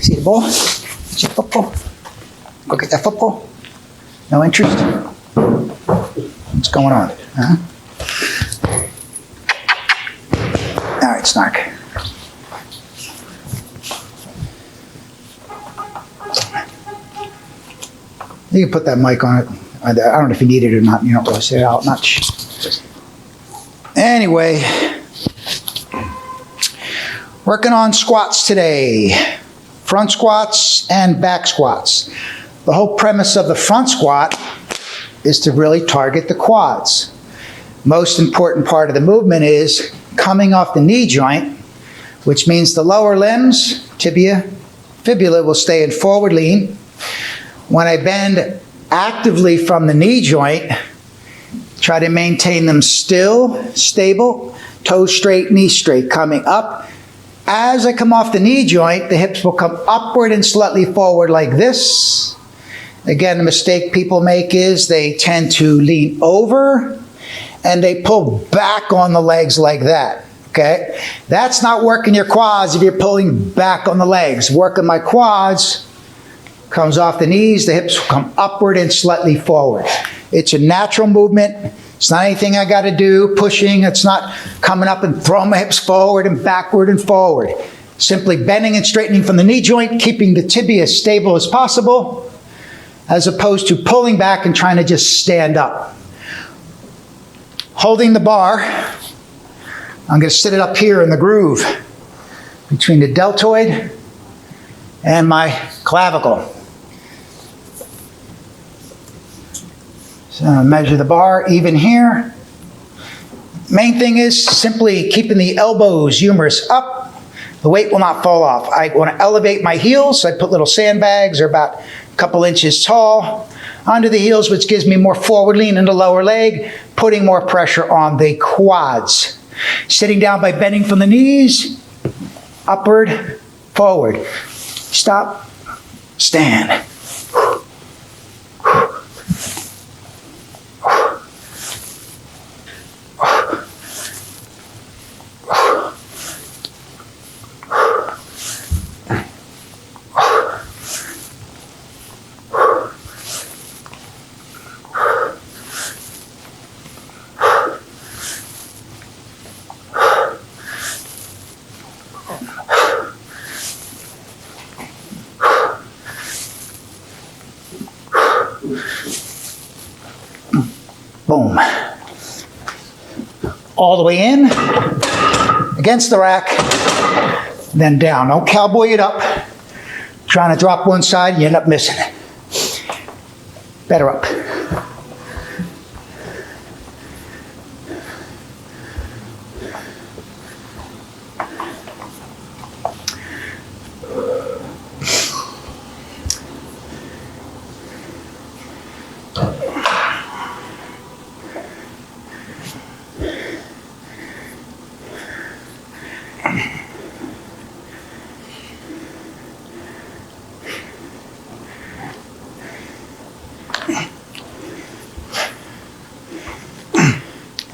See the ball? Get your football. Go get that football. No interest? What's going on? Huh? All right, Snark. You can put that mic on it. I don't know if you need it or not. You don't really say it out much. Anyway, working on squats today. Front squats and back squats. The whole premise of the front squat is to really target the quads. Most important part of the movement is coming off the knee joint, which means the lower limbs, tibia, fibula, will stay in forward lean. When I bend actively from the knee joint, try to maintain them still, stable, toes straight, knees straight, coming up. As I come off the knee joint, the hips will come upward and slightly forward like this. Again, the mistake people make is they tend to lean over and they pull back on the legs like that, okay? That's not working your quads if you're pulling back on the legs. Working my quads, comes off the knees, the hips will come upward and slightly forward. It's a natural movement. It's not anything I got to do, pushing. It's not coming up and throwing my hips forward and backward and forward. Simply bending and straightening from the knee joint, keeping the tibia as stable as possible, as opposed to pulling back and trying to just stand up. Holding the bar, I'm going to sit it up here in the groove between the deltoid and my clavicle. So I'm going to measure the bar even here. Main thing is simply keeping the elbows humerus up. The weight will not fall off. I want to elevate my heels, so I put little sandbags, they're about a couple inches tall, onto the heels, which gives me more forward lean in the lower leg, putting more pressure on the quads. Sitting down by bending from the knees, upward, forward. Stop, stand. Boom. All the way in, against the rack, then down. Don't cowboy it up. Trying to drop one side, you end up missing it. Better up.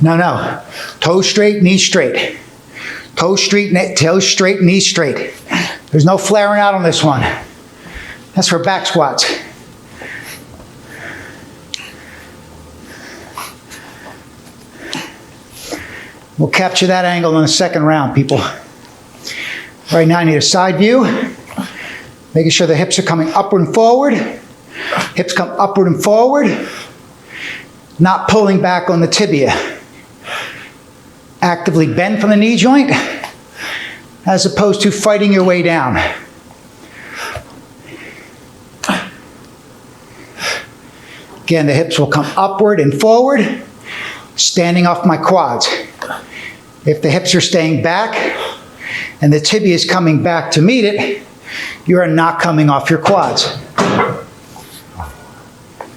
No. Toes straight, knees straight. Toes straight, knees straight. There's no flaring out on this one. That's for back squats. We'll capture that angle in the second round, people. Right now I need a side view. Making sure the hips are coming upward and forward. Hips come upward and forward. Not pulling back on the tibia. Actively bend from the knee joint, as opposed to fighting your way down. Again, the hips will come upward and forward, standing off my quads. If the hips are staying back and the tibia is coming back to meet it, you are not coming off your quads.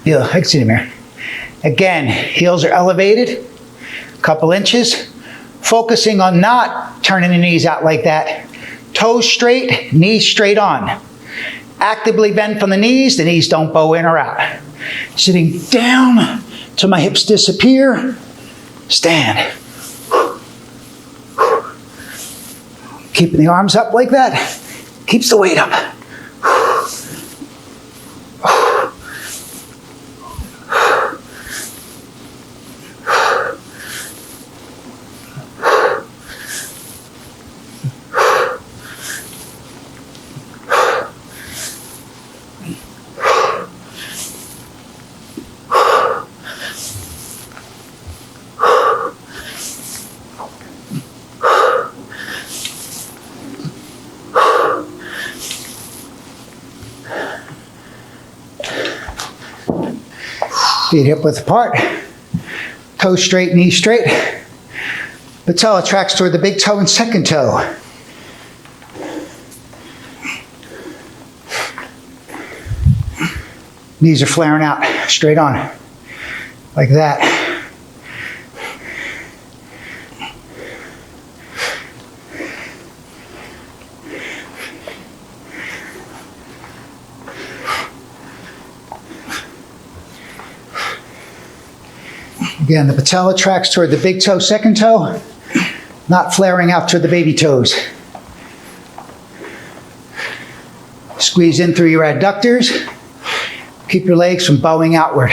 Yeah, I can see them here. Again, heels are elevated, a couple inches. Focusing on not turning the knees out like that. Toes straight, knees straight on. Actively bend from the knees don't bow in or out. Sitting down till my hips disappear. Stand. Keeping the arms up like that keeps the weight up. Feet hip width apart. Toes straight, knees straight. Patella tracks toward the big toe and second toe. Knees are flaring out, straight on, like that. Again, the patella tracks toward the big toe, second toe, not flaring out toward the baby toes. Squeeze in through your adductors. Keep your legs from bowing outward.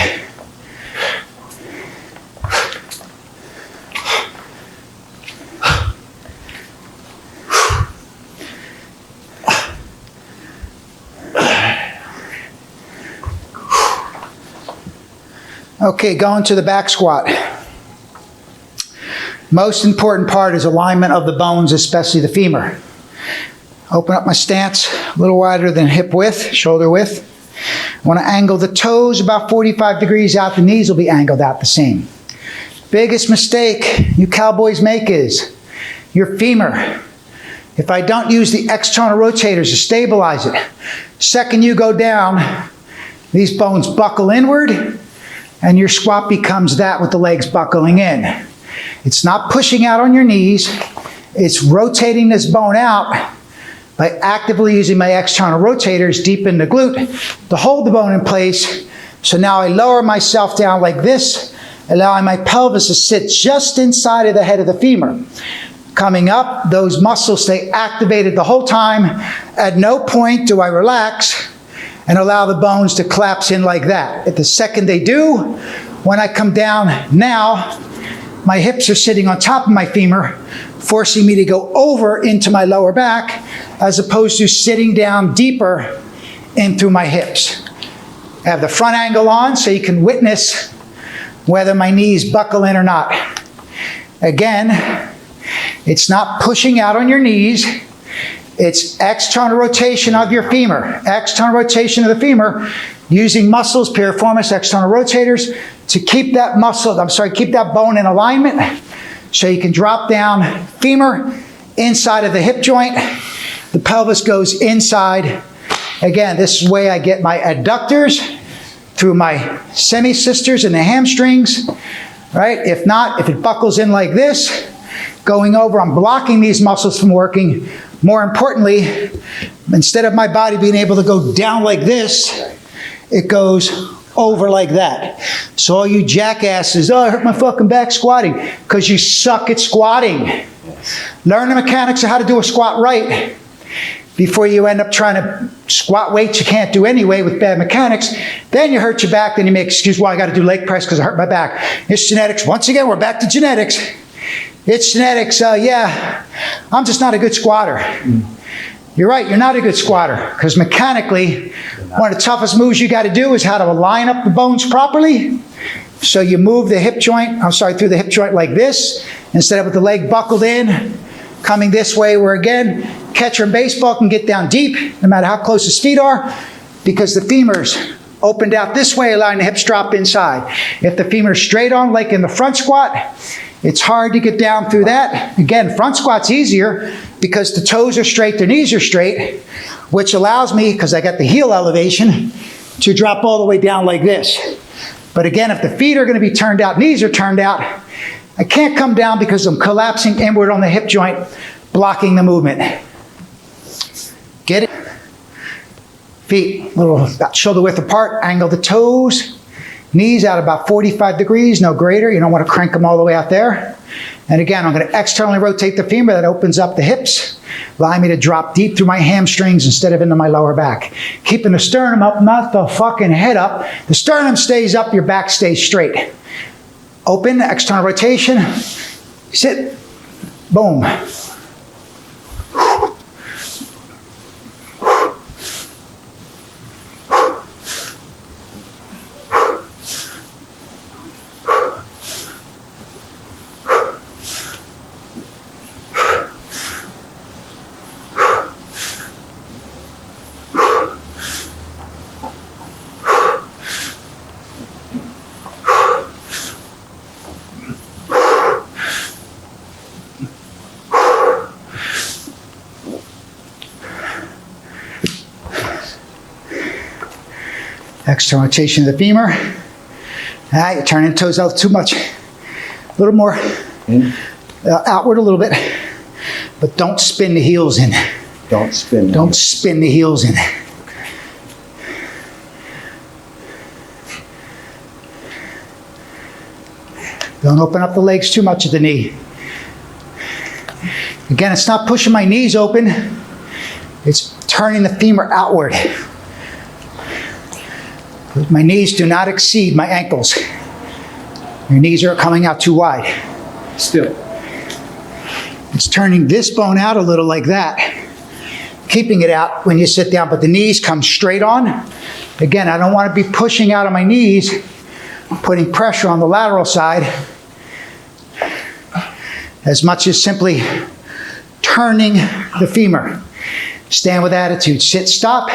Okay, going to the back squat. Most important part is alignment of the bones, especially the femur. Open up my stance a little wider than hip width, shoulder width. I want to angle the toes about 45 degrees out. The knees will be angled out the same. Biggest mistake you cowboys make is your femur. If I don't use the external rotators to stabilize it, second you go down, these bones buckle inward, and your squat becomes that with the legs buckling in. It's not pushing out on your knees, it's rotating this bone out by actively using my external rotators deep in the glute to hold the bone in place. So now I lower myself down like this, allowing my pelvis to sit just inside of the head of the femur. Coming up, those muscles stay activated the whole time. At no point do I relax and allow the bones to collapse in like that. At the second they do, when I come down now, my hips are sitting on top of my femur, forcing me to go over into my lower back, as opposed to sitting down deeper in through my hips. I have the front angle on so you can witness whether my knees buckle in or not. Again, it's not pushing out on your knees, it's external rotation of your femur. External rotation of the femur using muscles, piriformis, external rotators to keep that keep that bone in alignment so you can drop down femur inside of the hip joint. The pelvis goes inside. Again, this is the way I get my adductors through my semicisters and the hamstrings, right? If not, if it buckles in like this, going over, I'm blocking these muscles from working. More importantly, instead of my body being able to go down like this, it goes over like that. So all you jackasses, oh, I hurt my fucking back squatting, because you suck at squatting. Learn the mechanics of how to do a squat right before you end up trying to squat weights you can't do anyway with bad mechanics. Then you hurt your back, then you make excuse, well, I got to do leg press because I hurt my back. It's genetics. Once again, we're back to genetics. It's genetics. Yeah, I'm just not a good squatter. You're right, you're not a good squatter, because mechanically, one of the toughest moves you got to do is how to align up the bones properly. So you move the hip joint, through the hip joint like this, instead of with the leg buckled in, coming this way, where again, catcher in baseball can get down deep, no matter how close his feet are, because the femur's opened out this way, allowing the hips drop inside. If the femur's straight on, like in the front squat, it's hard to get down through that. Again, front squat's easier because the toes are straight, the knees are straight, which allows me, because I got the heel elevation, to drop all the way down like this. But again, if the feet are going to be turned out, knees are turned out, I can't come down because I'm collapsing inward on the hip joint, blocking the movement. Get it? Feet a little about shoulder width apart, angle the toes. Knees out about 45 degrees, no greater. You don't want to crank them all the way out there. And again, I'm going to externally rotate the femur. That opens up the hips, allowing me to drop deep through my hamstrings instead of into my lower back. Keeping the sternum up, not the fucking head up. The sternum stays up, your back stays straight. Open, external rotation. Sit, boom. External rotation of the femur. You're turning the toes out too much. A little more outward a little bit, but don't spin the heels in. Don't spin. Don't spin the heels in. Don't open up the legs too much at the knee. Again, it's not pushing my knees open. It's turning the femur outward. My knees do not exceed my ankles. Your knees are coming out too wide. Still. It's turning this bone out a little like that. Keeping it out when you sit down, but the knees come straight on. Again, I don't want to be pushing out of my knees, putting pressure on the lateral side, as much as simply turning the femur. Stand with attitude. Sit, stop.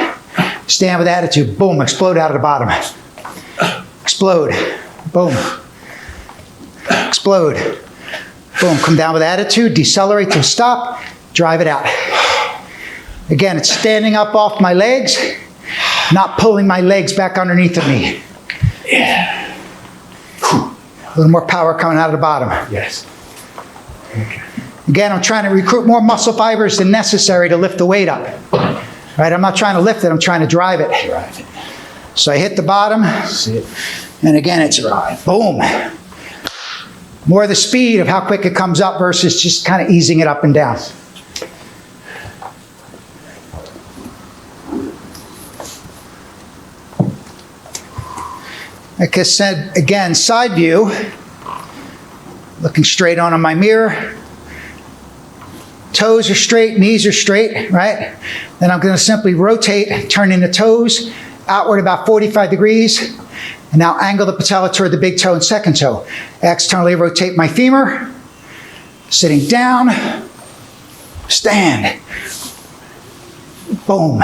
Stand with attitude. Boom, explode out of the bottom. Explode. Boom. Explode. Boom, come down with attitude. Decelerate to a stop. Drive it out. Again, it's standing up off my legs, not pulling my legs back underneath of me. Yeah. A little more power coming out of the bottom. Yes. Okay. Again, I'm trying to recruit more muscle fibers than necessary to lift the weight up. Right? I'm not trying to lift it, I'm trying to drive it. Drive it. So I hit the bottom, Sit. and again, it's drive. Boom. More the speed of how quick it comes up versus just kind of easing it up and down. Like I said, again, side view, looking straight on my mirror. Toes are straight, knees are straight, right? Then I'm going to simply rotate, turning the toes outward about 45 degrees, and now angle the patella toward the big toe and second toe. Externally rotate my femur, sitting down, stand, boom.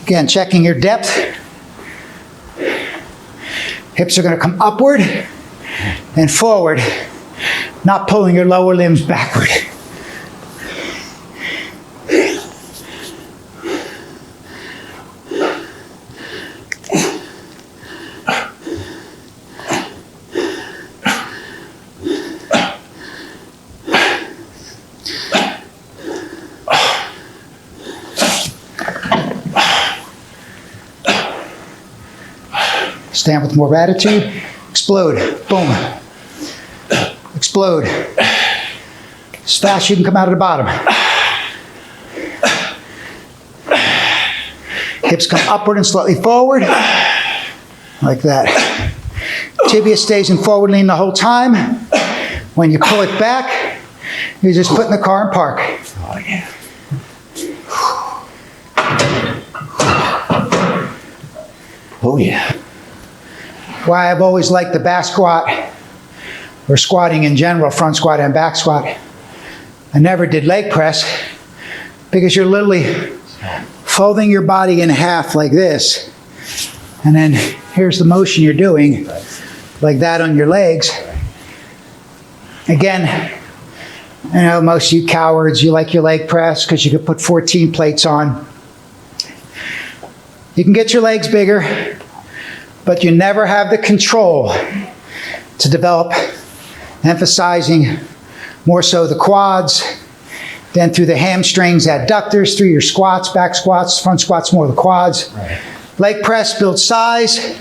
Again, checking your depth. Hips are going to come upward and forward, not pulling your lower limbs backward. Stand with more attitude. Explode. Boom. Explode. As fast as you can come out of the bottom. Hips come upward and slightly forward. Like that. Tibia stays in forward lean the whole time. When you pull it back, you just put in the car and park. Oh, yeah. Oh, yeah. Why I've always liked the back squat, or squatting in general, front squat and back squat. I never did leg press because you're literally folding your body in half like this. And then here's the motion you're doing, like that on your legs. Again, I know most of you cowards, you like your leg press because you could put 14 plates on. You can get your legs bigger, but you never have the control to develop, emphasizing more so the quads, Then through the hamstrings, adductors, through your squats, back squats, front squats, more the quads. Right. Leg press builds size.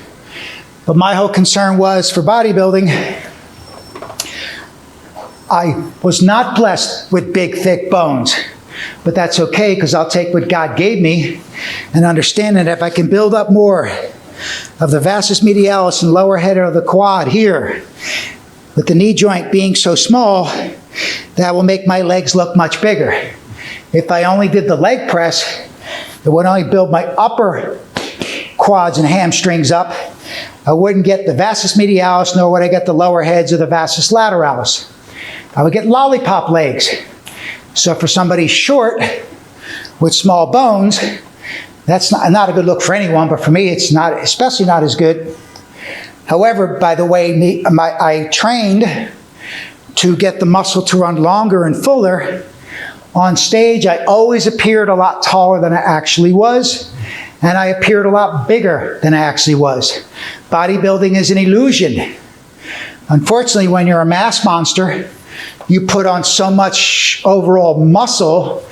But my whole concern was for bodybuilding, I was not blessed with big, thick bones. But that's okay, because I'll take what God gave me and understand that if I can build up more of the vastus medialis and lower head of the quad here, with the knee joint being so small, that will make my legs look much bigger. If I only did the leg press, it would only build my upper quads and hamstrings up. I wouldn't get the vastus medialis, nor would I get the lower heads of the vastus lateralis. I would get lollipop legs. So for somebody short with small bones, that's not a good look for anyone, but for me it's not, especially not as good. However, by the way, I trained to get the muscle to run longer and fuller. On stage, I always appeared a lot taller than I actually was, and I appeared a lot bigger than I actually was. Bodybuilding is an illusion. Unfortunately, when you're a mass monster, you put on so much overall muscle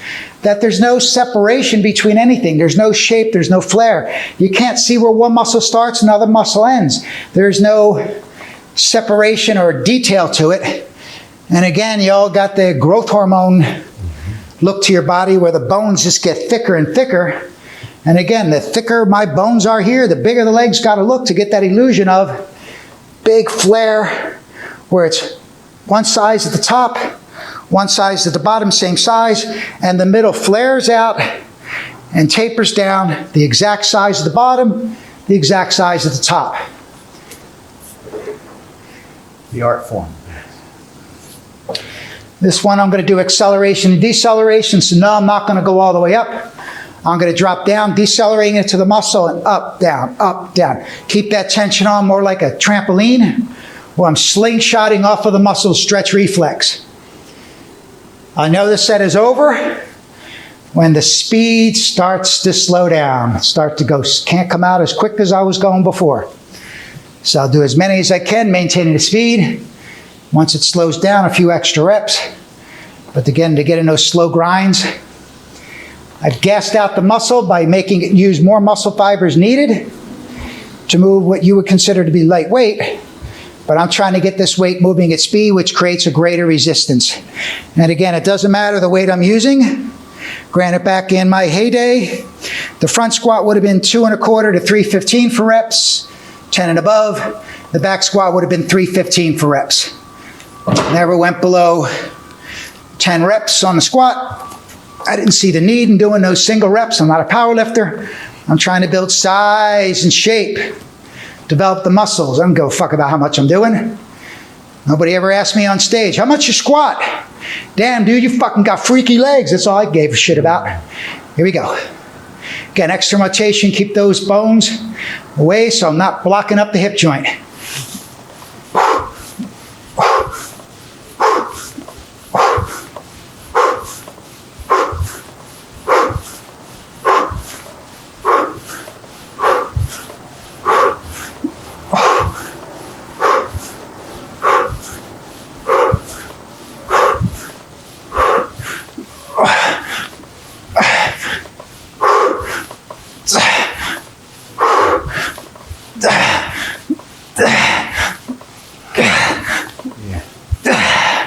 that there's no separation between anything. There's no shape, there's no flare. You can't see where one muscle starts and another muscle ends. There's no separation or detail to it. And again, you all got the growth hormone look to your body where the bones just get thicker and thicker. And again, the thicker my bones are here, the bigger the legs got to look to get that illusion of big flare where it's one size at the top, one size at the bottom, same size, and the middle flares out and tapers down the exact size at the bottom, the exact size at the top. The art form. This one I'm going to do acceleration and deceleration, so no, I'm not going to go all the way up. I'm going to drop down, decelerating into the muscle, and up, down, up, down. Keep that tension on more like a trampoline, where I'm slingshotting off of the muscle stretch reflex. I know the set is over when the speed starts to slow down, can't come out as quick as I was going before. So I'll do as many as I can, maintaining the speed. Once it slows down, a few extra reps. But again, to get in those slow grinds, I've gassed out the muscle by making it use more muscle fibers needed to move what you would consider to be lightweight. But I'm trying to get this weight moving at speed, which creates a greater resistance. And again, it doesn't matter the weight I'm using. Granted, back in my heyday, the front squat would have been 2 1/4 to 315 for reps, 10 and above. The back squat would have been 315 for reps. Never went below 10 reps on the squat. I didn't see the need in doing those single reps. I'm not a power lifter. I'm trying to build size and shape, develop the muscles. I don't give a fuck about how much I'm doing. Nobody ever asked me on stage, how much you squat? Damn, dude, you fucking got freaky legs. That's all I gave a shit about. Here we go. Again, extra rotation, keep those bones away so I'm not blocking up the hip joint.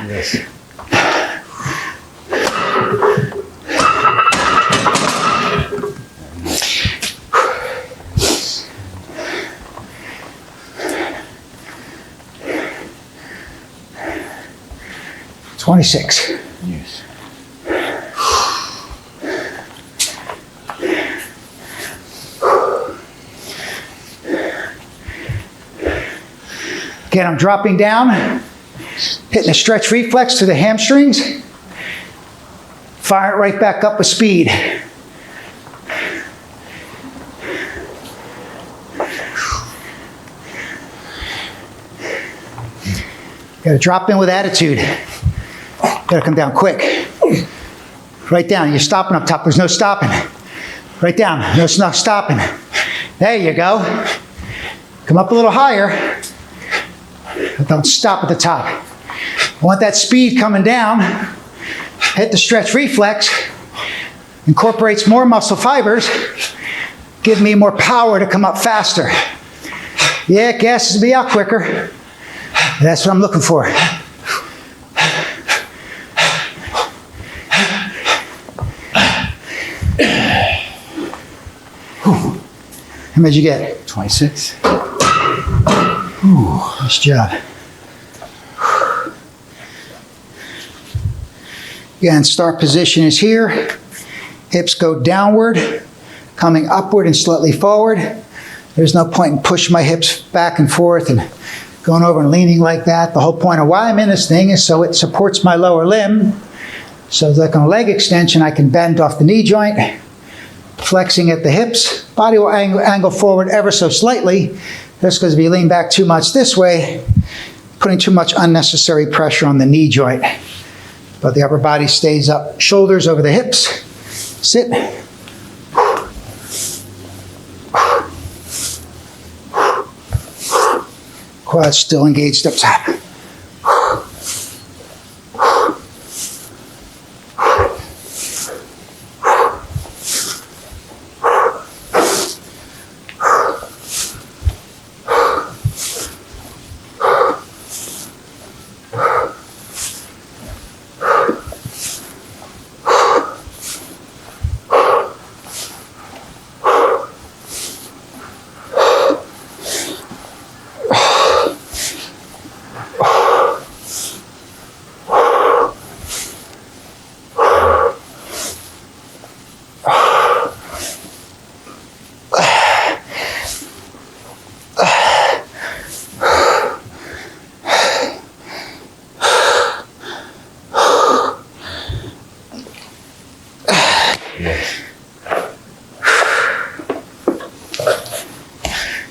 Yes. 26. Yes. Again, I'm dropping down, hitting a stretch reflex to the hamstrings. Fire it right back up with speed. Got to drop in with attitude. Got to come down quick. Right down. You're stopping up top. There's no stopping. Right down. No stopping. There you go. Come up a little higher. But don't stop at the top. I want that speed coming down hit the stretch reflex, incorporates more muscle fibers, give me more power to come up faster. Yeah, it gasses me out quicker. That's what I'm looking for. How much you get? 26. Nice job. Again, start position is here. Hips go downward, coming upward and slightly forward. There's no point in pushing my hips back and forth and going over and leaning like that. The whole point of why I'm in this thing is so it supports my lower limb. So like on a leg extension, I can bend off the knee joint, flexing at the hips. Body will angle forward ever so slightly. That's because if you lean back too much this way, putting too much unnecessary pressure on the knee joint. But the upper body stays up, shoulders over the hips. Sit. Quads still engaged up top.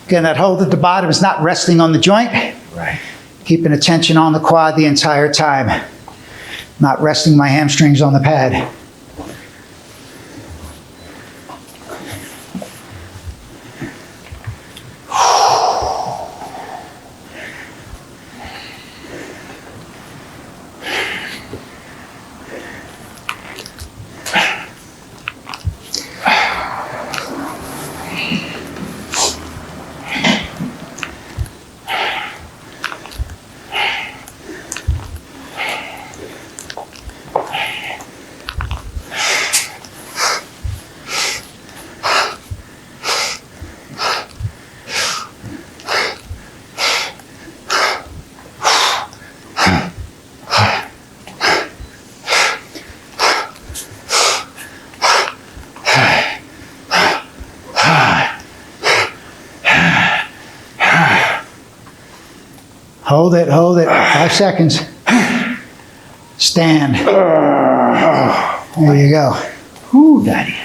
Again, that hold at the bottom is not resting on the joint. Right. Keeping attention on the quad the entire time. Not resting my hamstrings on the pad. Hold it, hold it. 5 seconds. Stand. There you go. Ooh, Daddy.